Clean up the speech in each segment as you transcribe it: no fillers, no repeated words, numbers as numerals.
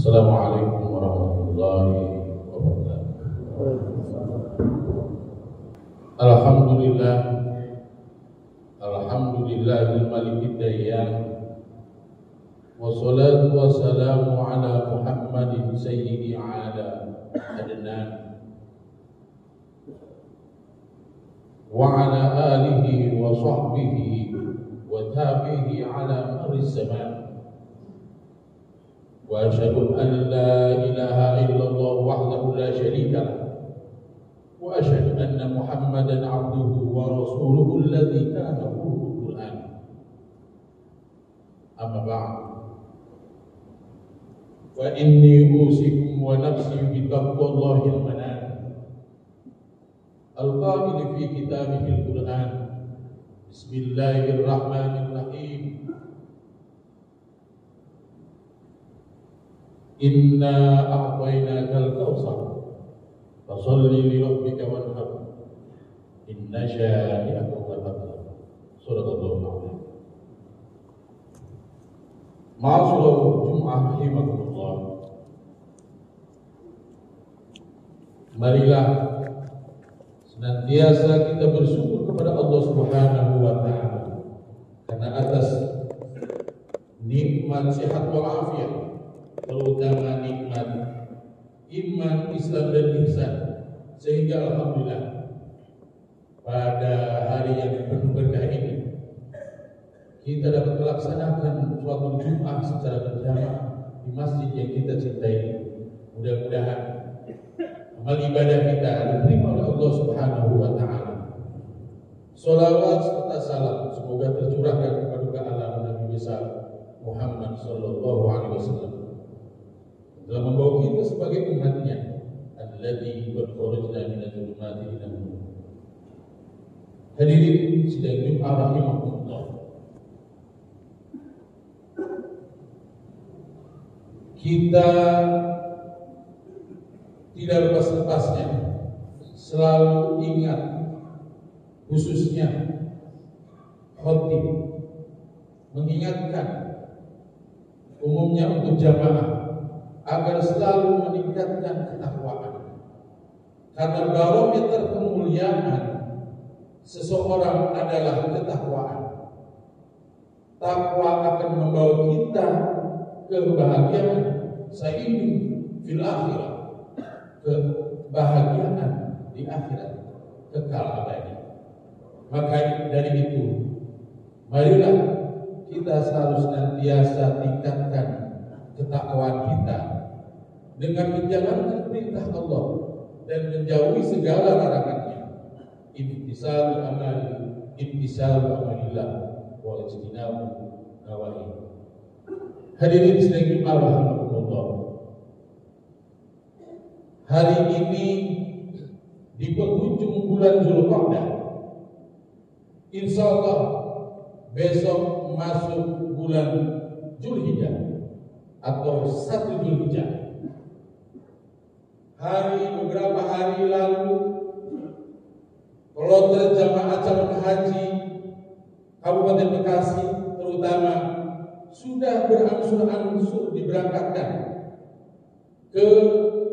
Assalamualaikum warahmatullahi wabarakatuh. Alhamdulillahil malikid dayyan, wassalatu wassalamu ala Muhammadin sayyidi ala adnan wa ala alihi wa sahbihi wa tabihi ala maris zaman. Wa asyhadu an la ilaha illallah wahdahu la syarika lah wa asyhadu anna Muhammadan abduhu wa rasuluhu alladzi kana khuluqul Qur'an. Amma ba'd, fa inni usikum wa nafsi bi taqwallahil manan al-qa'il fi kitabihil Qur'an. Bismillahirrahmanirrahim. Inna a'tainakal kautsar fasholli li rabbika wanhar inna syani'aka huwal abtar. Shadaqallahul azim. Ma'asyiral Jum'ah rahimakumullah. Marilah senantiasa kita bersyukur kepada Allah Subhanahu wa taala karena atas nikmat sehat wal afiat, terutama nikmat iman, Islam dan ihsan, sehingga alhamdulillah pada hari yang penuh berkah ini kita dapat melaksanakan suatu Jumat secara berjamaah di masjid yang kita cintai. Mudah-mudahan amal ibadah kita diterima oleh Allah Subhanahu wa taala. Shalawat serta salam semoga tercurahkan kepada alam Nabi besar Muhammad sallallahu alaihi wasallam telah membawa kita sebagai umatnya, alladzi qad kharajna minadz zulumati ila nur. Hadirin sidang Jumat rahimakumullah. Kita tidak lepas-lepasnya selalu ingat, khususnya khatib mengingatkan umumnya untuk jamaah agar selalu meningkatkan ketakwaan, karena barometer kemuliaan seseorang adalah ketakwaan. Takwa akan membawa kita ke kebahagiaan sa'idun fil akhirah, kebahagiaan di akhirat kekal abadi. Maka dari itu, marilah kita selalu senantiasa tingkatkan ketakwaan kita dengan menjalankan perintah Allah dan menjauhi segala larangannya. Imtisalul amalillah wa ijtinabu nawahi. Hadirin sedang rahimakumullah. Hari ini di penghujung bulan Zulqa'dah, insyaallah besok masuk bulan Zulhijjah atau 1 Zulhijjah. Beberapa hari lalu kloter jamaah calon haji Kabupaten Bekasi terutama sudah berangsur-angsur diberangkatkan ke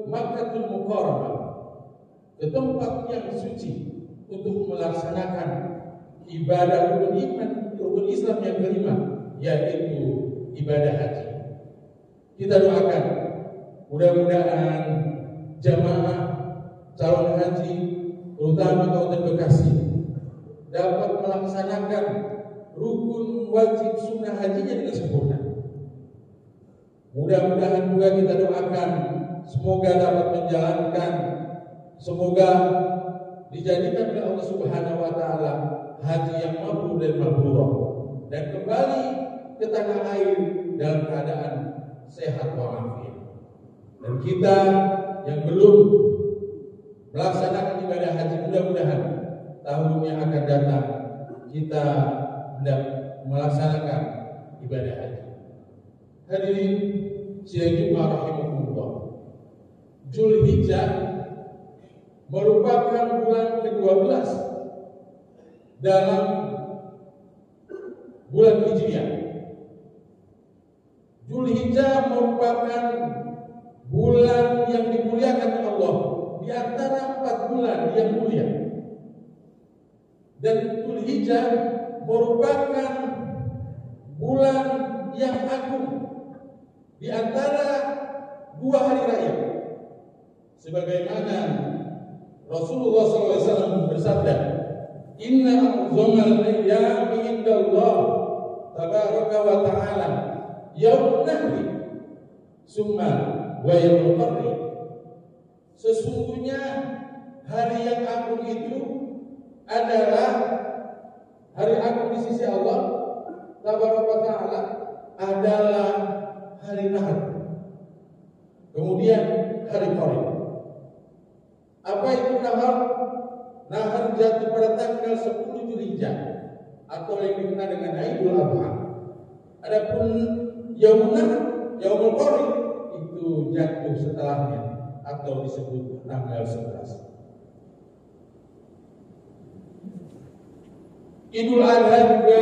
Makkahul Mukarramah, ke tempat yang suci untuk melaksanakan ibadah rukun iman, rukun Islam yang kelima, yaitu ibadah haji. Kita doakan mudah-mudahan jamaah calon haji terutama Kabupaten Bekasi dapat melaksanakan rukun wajib sunnah hajinya dengan sempurna. Mudah-mudahan juga kita doakan semoga dapat menjalankan, semoga dijadikan oleh Allah Subhanahu wa taala haji yang mabrur dan mabrurah, dan kembali ke tanah air dalam keadaan sehat walafiat. Dan kita yang belum melaksanakan ibadah haji, mudah-mudahan tahun yang akan datang kita hendak melaksanakan ibadah haji. Hadirin sidang Jumat rahimakumullah. Zulhijjah merupakan bulan ke-12 dalam bulan Hijriah. Zulhijjah merupakan dan Dzulhijjah merupakan bulan yang agung di antara dua hari raya. Sebagaimana Rasulullah SAW bersabda, "Inna a'zamal ayyami indallah tabaraka wa ta'ala yaumul nahri summa wa yaumul qarri." Sesungguhnya hari yang agung itu adalah hari agung di sisi Allah tabaraka wa ta'ala adalah hari Nahr. Kemudian hari Qarri. Apa itu Nahr? Nahr jatuh pada tanggal 10 Dzulhijjah atau yang dikenal dengan Idul Adha. Adapun Yaumul Nahr, Yaumul Qarri itu jatuh setelahnya atau disebut tanggal 11. Idul Adha juga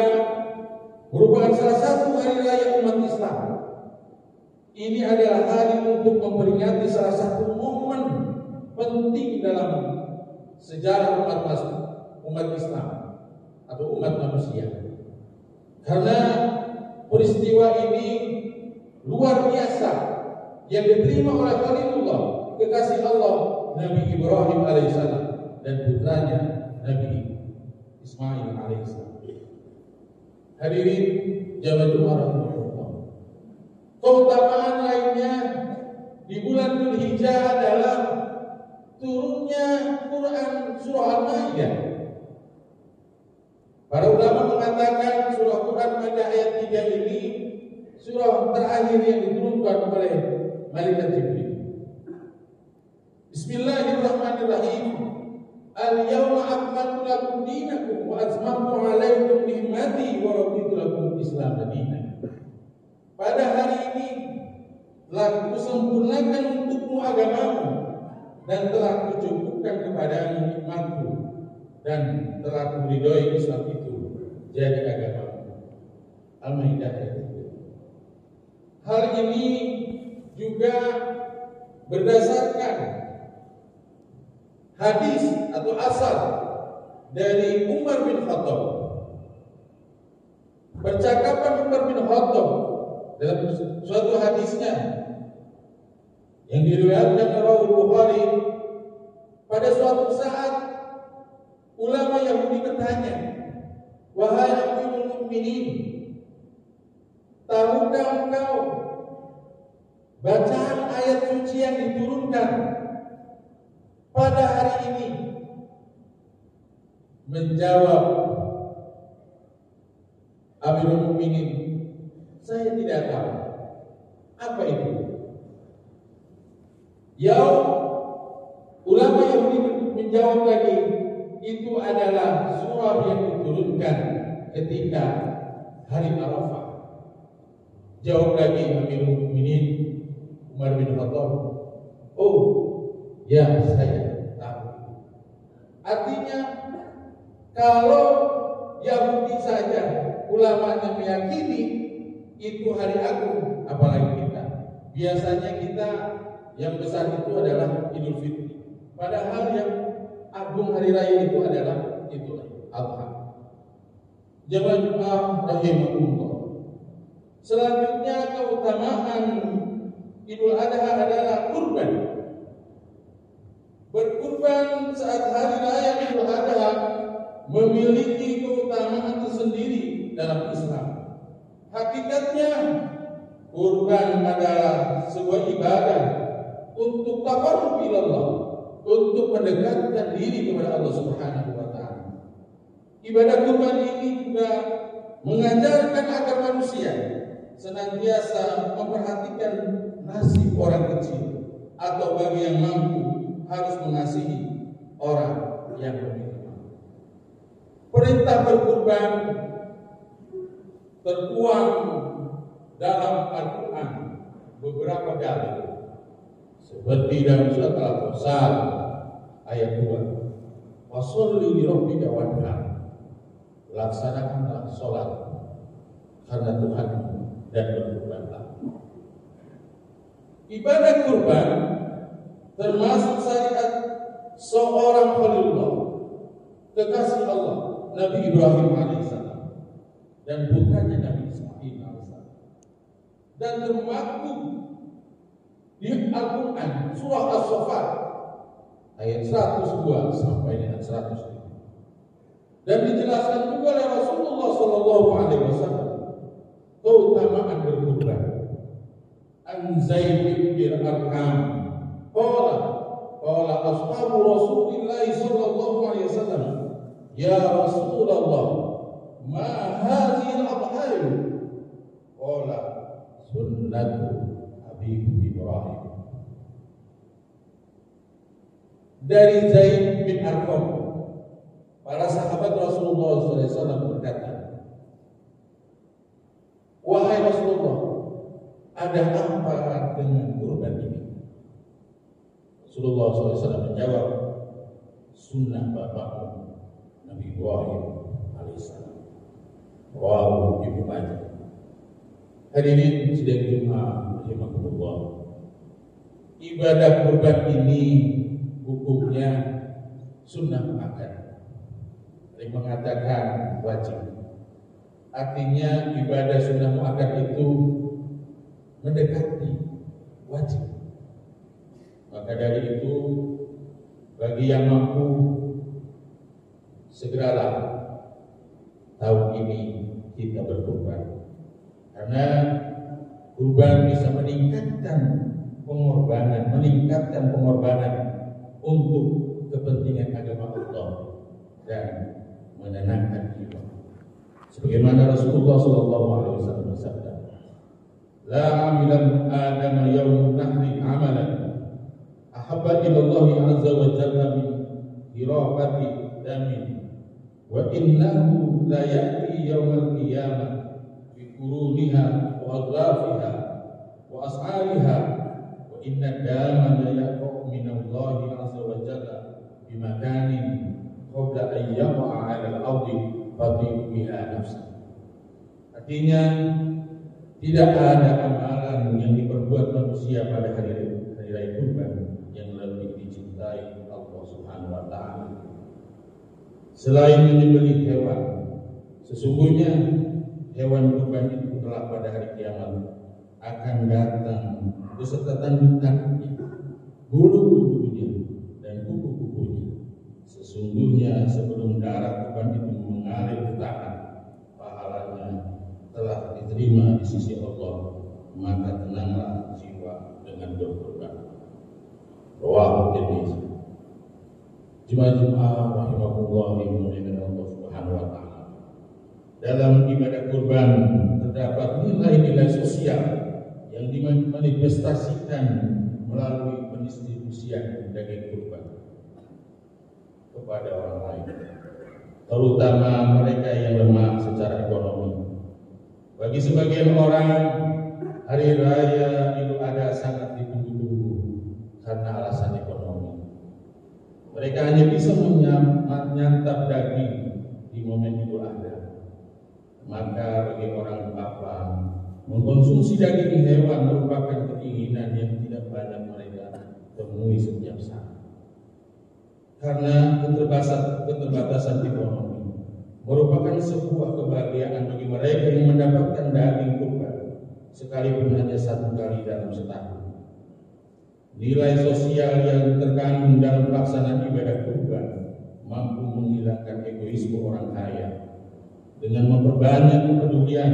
merupakan salah satu hari raya umat Islam. Ini adalah hari untuk memperingati salah satu momen penting dalam sejarah umat Islam atau umat manusia. Karena peristiwa ini luar biasa yang diterima oleh Khalilullah, kekasih Allah, Nabi Ibrahim alaihissalam, dan putranya Nabi Ismail alaihissalam. Hadirin jamaah rahimahullah. Keutamaan lainnya di bulan Dzulhijjah adalah turunnya Quran surah Al-Maidah. Para ulama mengatakan surah Quran pada ayat 3 ini surah terakhir yang diturunkan oleh malaikat Jibril. Bismillahirrahmanirrahim. Al-yawma akmaltu lakum dinakum wa atmamtu 'alaikum ni'mati wa raditu lakum Islam dinan. Pada hari ini telah kusempurnakan untukmu agamamu dan telah kucukupkan kepadamu nikmatku dan telah kuridhoi Islam itu jadi agamamu. Al-Maidah ayat 3. Hal ini juga berdasarkan hadis atau asal dari Umar bin Khattab. Percakapan Umar bin Khattab dalam suatu hadisnya yang diriwayatkan oleh Bukhari, pada suatu saat ulama Yahudi bertanya, "Wahai Amirul Mukminin, tahukah engkau bacaan ayat suci yang diturunkan pada hari ini?" Menjawab Amirul Mukminin, "Saya tidak tahu." Apa itu? Ulama Yahudi menjawab lagi, itu adalah surah yang diturunkan ketika hari Arafah. Jawab lagi Amirul Mukminin Umar bin Khattab, "Oh, ya saya tahu." Artinya kalau Yahudi saja ulamanya meyakini itu hari agung, apalagi kita. Biasanya kita yang besar itu adalah Idul Fitri, padahal yang agung hari raya itu adalah Idul Adha. Jamaah rahimahullah. Selanjutnya keutamaan Idul Adha adalah kurban. Berkurban saat hari raya Idul Adha memiliki keutamaan tersendiri dalam Islam. Hakikatnya kurban adalah sebuah ibadah untuk taqarrub ila Allah, untuk mendekatkan diri kepada Allah Subhanahu wa taala. Ibadah kurban ini juga mengajarkan agar manusia senantiasa memperhatikan nasib orang kecil atau bagi yang mampu harus mengasihi orang yang memiliki. Perintah berkurban tertuang dalam Al-Quran beberapa kali, seperti dalam surat Al-Furqan ayat 2, "Washolli li rabbika wanhar." Laksanakanlah sholat karena Tuhan dan berkurbanlah. Ibadah kurban termasuk syariat seorang Khalilullah, kekasih Allah, Nabi Ibrahim alaihissalam dan putranya Nabi Ismail alaihissalam. Dan termaktub di Al-Quran surah As-Saffat ayat 102 sampai dengan 105. Dan dijelaskan juga oleh Rasulullah Sallallahu Alaihi Wasallam keutamaan berkurban. An Zaid bin Arqam qala ashabu Rasulillah Sallallahu Alaihi Wasallam, ya Rasulullah, ma hadhihi al-adhaya? Qala sunnatu Abi Ibrahim. Dari Zaid bin Arqam, para sahabat Rasulullah SAW berkata, wahai Rasulullah, ada apa dengan kurban ini? Rasulullah SAW menjawab, sunnah bapakmu Nabi Ibrahim alaihissalam. Rawahu Ibnu Majah. Hadirin sidang Jumat rahimakumullah. Ibadah kurban ini hukumnya sunnah muakkad. Yang mengatakan wajib. Artinya ibadah sunnah muakkad itu mendekati wajib. Maka dari itu bagi yang mampu segeralah tahun ini kita berkurban. Karena kurban bisa meningkatkan pengorbanan untuk kepentingan agama Allah dan menenangkan jiwa. Sebagaimana Rasulullah SAW bersabda, la amilan Adam yawm nahri amalan ahabba ila Allah azza wa jalla min hiraqati damin wa innahu la ya'ti yawm al-qiyamah bi quruniha wa adlafiha wa as'ariha wa inna dama la yaqu min Allah azza wa jalla bi makanin qabla an yaqa 'ala al-ardi fatihu biha nafsa. Artinya tidak ada amalan yang diperbuat manusia pada hari raya kurban yang lebih dicintai Allah Subhanahu wa taala selain menyembelih hewan. Sesungguhnya hewan kurban itu telah pada hari kiamat akan datang beserta tanduk-tanduknya, bulu-bulunya dan kuku-kukunya. Sesungguhnya sebelum darah kurban itu mengalir ke tangan, pahalanya telah diterima di sisi Allah, maka tenanglah jiwa dengan berkurban. Rawahu Tirmidzi. Jemaah rahimakumullah dimuliakan Allah Subhanahu wa taala. Dalam ibadah kurban terdapat nilai-nilai sosial yang dimanifestasikan melalui pendistribusian daging kurban kepada orang lain, terutama mereka yang lemah secara ekonomi. Bagi sebagian orang, hari raya Idul Adha sangat ditunggu-tunggu karena alasan ekonomi. Mereka hanya bisa menyantap daging di momen Idul Adha. Maka bagi orang Bapa, mengkonsumsi daging hewan merupakan keinginan yang tidak banyak mereka temui setiap saat. Karena keterbatasan ekonomi merupakan sebuah kebahagiaan bagi mereka yang mendapatkan daging kurban sekalipun hanya satu kali dalam setahun. Nilai sosial yang terkandung dalam pelaksanaan ibadah kurban mampu menghilangkan egoisme orang kaya dengan memperbanyak kepedulian,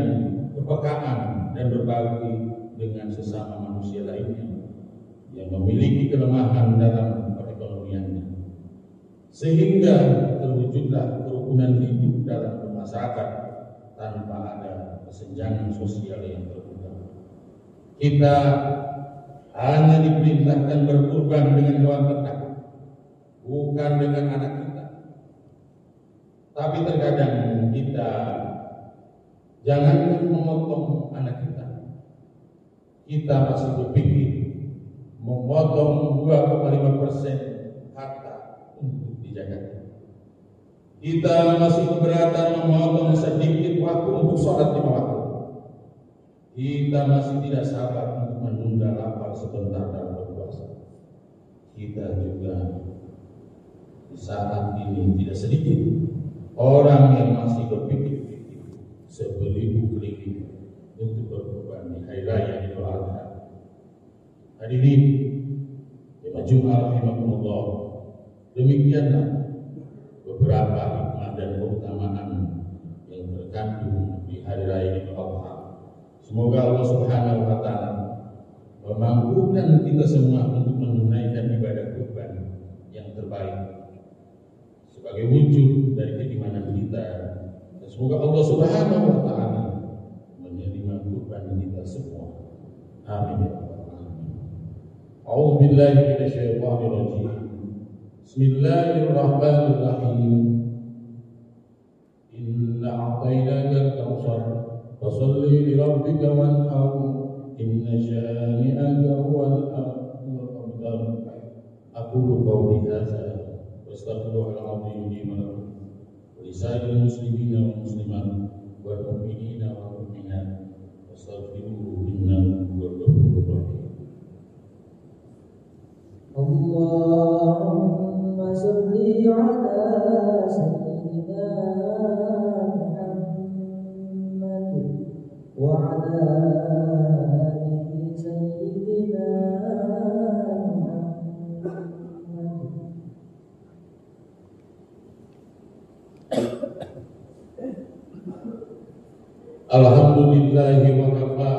kepekaan, dan berbagi dengan sesama manusia lainnya yang memiliki kelemahan dalam perekonomiannya, sehingga terwujudlah kerukunan hidup dalam masyarakat tanpa ada kesenjangan sosial yang terbuka. Kita hanya diperintahkan berkurban dengan hewan ternak, bukan dengan anak kita. Tapi terkadang kita jangankan memotong anak kita masih berpikir memotong 2,5% harta untuk dijaga. Kita masih keberatan memotong sedikit waktu untuk sholat 5 waktu. Kita masih tidak sabar untuk menunda lapar sebentar dalam berpuasa. Kita juga di saat ini tidak sedikit orang yang masih berpikir-pikir sebelum keliling untuk berkorban di hari raya Idul Adha. Hadirin jemaah Jumat rahimakumullah, demikianlah beberapa hikmah dan keutamaan yang terkandung di hari raya Idul Adha. Semoga Allah Subhanahu wa taala memampukan kita semua untuk menunaikan ibadah kurban yang terbaik sebagai wujud dari keimanan kita. Dan semoga Allah Subhanahu wa taala menerima kurban kita semua. Amin ya rabbal alamin. A'udzu billahi minasyaitonir rajim. Bismillahirrahmanirrahim. Inna a'tainaka al-kautsar fasholli li rabbika wanhar. Inna syani'aka huwal abtar. Aqulu qawli hadza wastaghfirullahal azim li wa lakum wa lisa'iril muslimina wal muslimat wal mu'minina wal mu'minat wastaghfiruhu innahu huwal ghafurur rahim. Allahumma shalli ala sayyidina Muhammad wa ala ali sayyidina Alhamdulillahi wa kafa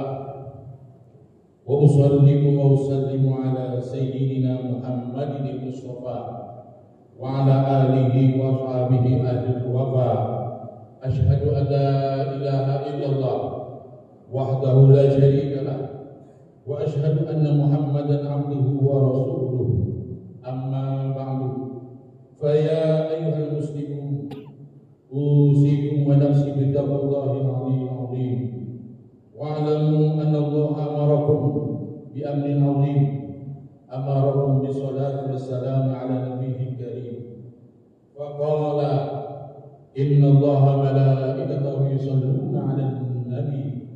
wa usallimu wa usallimu ala sayyidina Muhammadin al-Mustafa wa ala alihi wa sahbihi ahli wafa. Ashhadu an la ilaha illallah wahdahu la syarika lah wa ashhadu anna Muhammadan abduhu wa rasuluhu. Amma ba'du, fa ya ayyuhal muslimun usikum wa nafsi bi taqwallahil azim. Wa'lamu anna Allah amarakum bi amrin azim, amarakum bi salati wassalam ala nabiyyil karim. Wa qala inna Allaha malaikatahu yusalluna 'alan nabi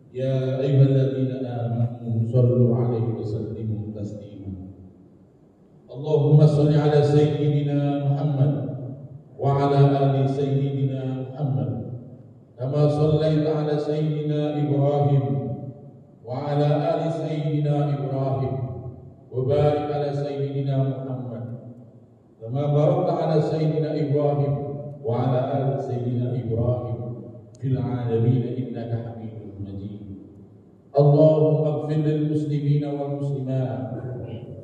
ya ayyuhalladzina amanu sallu 'alaihi wa sallimu taslima. Allahumma shalli 'ala sayyidina Muhammad wa 'ala ali sayyidina Muhammad kama shallaita 'ala sayyidina Ibrahim wa 'ala ali sayyidina Ibrahim wa barik 'ala sayyidina Muhammad kama barakta 'ala sayyidina Ibrahim wa 'ala ali sayyidina Ibrahim fil 'alamin innaka Hamidum Majid. Allahumma ighfir lil muslimina wal muslimat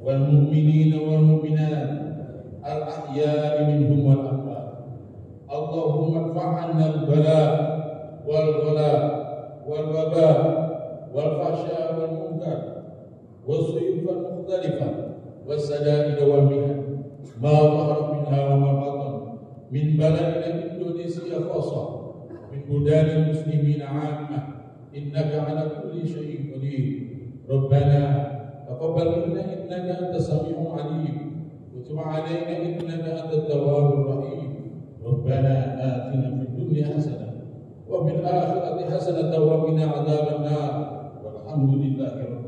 wal mu'minina wal mu'minat al ahya'i minhum wal amwat. Allahumma irfa' 'anna al-bala' والغلاء والوباء والفحشاء والمنكر والسيوف المختلفة والسدائد والمحن ما ظهر منها وما بطن من بلدنا إندونيسيا خاصة من بلدان المسلمين عامة إنك على كل شيء قدير. ربنا تقبل منا إنك أنت السميع العليم وتب علينا إنك أنت التواب الرحيم. ربنا آتنا في الدنيا حسنة وفي الآخرة حسنة وقنا عذاب النار والحمد لله رب